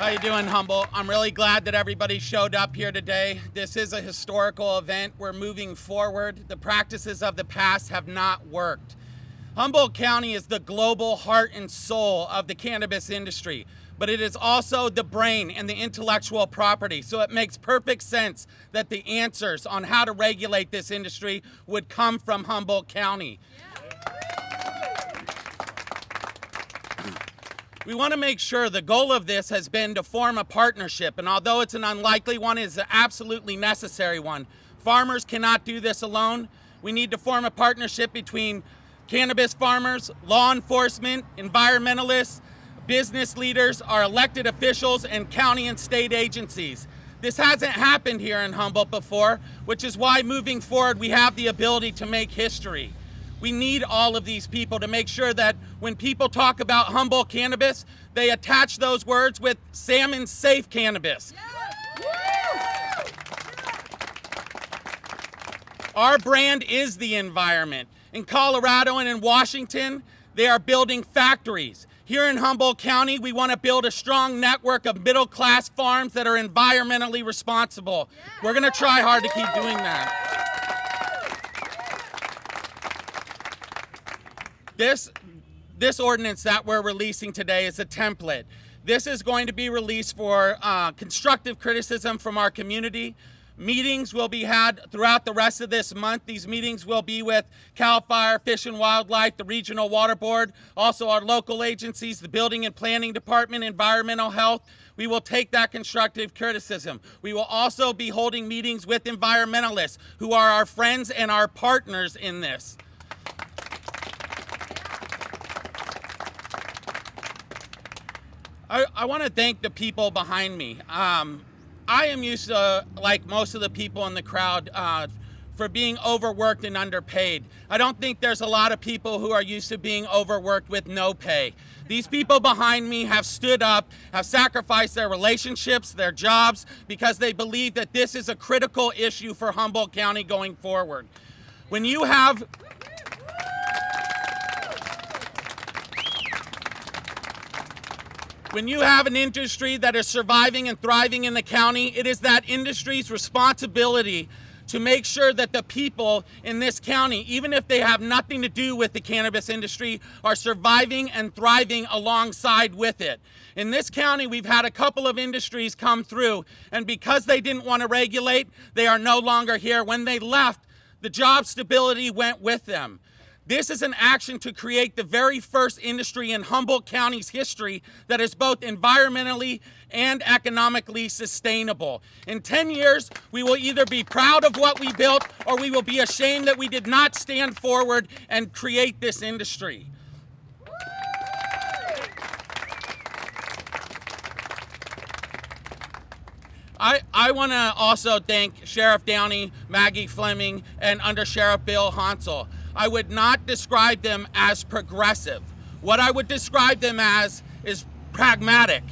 How you doing, Humboldt? I'm really glad that everybody showed up here today. This is a historical event. We're moving forward. The practices of the past have not worked. Humboldt County is the global heart and soul of the cannabis industry, but it is also the brain and the intellectual property. So it makes perfect sense that the answers on how to regulate this industry would come from Humboldt County. We want to make sure the goal of this has been to form a partnership, and although it's an unlikely one, it's an absolutely necessary one. Farmers cannot do this alone. We need to form a partnership between cannabis farmers, law enforcement, environmentalists, business leaders, our elected officials, and county and state agencies. This hasn't happened here in Humboldt before, which is why moving forward we have the ability to make history. We need all of these people to make sure that when people talk about Humboldt cannabis, they attach those words with salmon safe cannabis. Our brand is the environment. In Colorado and in Washington, they are building factories. Here in Humboldt County, we want to build a strong network of middle-class farms that are environmentally responsible. We're going to try hard to keep doing that. This ordinance that we're releasing today is a template. This is going to be released for constructive criticism from our community. Meetings will be had throughout the rest of this month. These meetings will be with CAL FIRE, Fish and Wildlife, the Regional Water Board, also our local agencies, the Building and Planning Department, Environmental Health. We will take that constructive criticism. We will also be holding meetings with environmentalists who are our friends and our partners in this. I want to thank the people behind me. I am used to, like most of the people in the crowd, for being overworked and underpaid. I don't think there's a lot of people who are used to being overworked with no pay. These people behind me have stood up, have sacrificed their relationships, their jobs, because they believe that this is a critical issue for Humboldt County going forward. When you have an industry that is surviving and thriving in the county, it is that industry's responsibility to make sure that the people in this county, even if they have nothing to do with the cannabis industry, are surviving and thriving alongside with it. In this county, we've had a couple of industries come through, and because they didn't want to regulate, they are no longer here. When they left, the job stability went with them. This is an action to create the very first industry in Humboldt County's history that is both environmentally and economically sustainable. In 10 years, we will either be proud of what we built or we will be ashamed that we did not stand forward and create this industry. I want to also thank Sheriff Downey, Maggie Fleming, and Under Sheriff Bill Hansel. I would not describe them as progressive. What I would describe them as is pragmatic.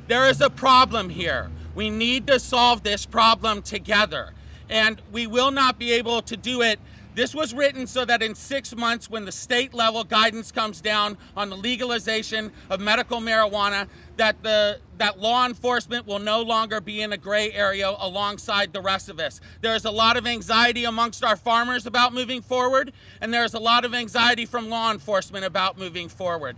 There is a problem here. We need to solve this problem together, and we will not be able to do it. This was written so that in 6 months, when the state level guidance comes down on the legalization of medical marijuana, that law enforcement will no longer be in a gray area alongside the rest of us. There's a lot of anxiety amongst our farmers about moving forward, and there's a lot of anxiety from law enforcement about moving forward.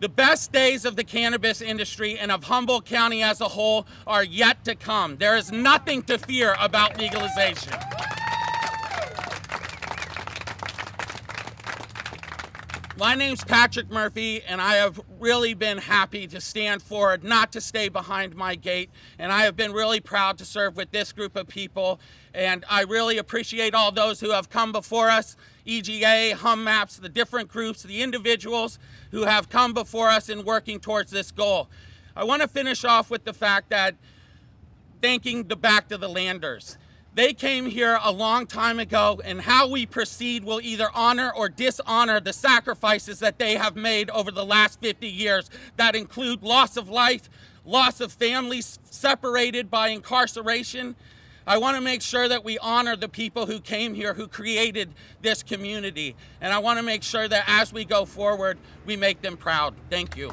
The best days of the cannabis industry and of Humboldt County as a whole are yet to come. There is nothing to fear about legalization. My name's Patrick Murphy, and I have really been happy to stand forward, not to stay behind my gate, and I have been really proud to serve with this group of people, and I really appreciate all those who have come before us, EGA, HumMaps, the different groups, the individuals who have come before us in working towards this goal. I want to finish off with the fact that thanking the Back to the Landers. They came here a long time ago, and how we proceed will either honor or dishonor the sacrifices that they have made over the last 50 years that include loss of life, loss of families separated by incarceration. I want to make sure that we honor the people who came here, who created this community. And I want to make sure that as we go forward, we make them proud. Thank you.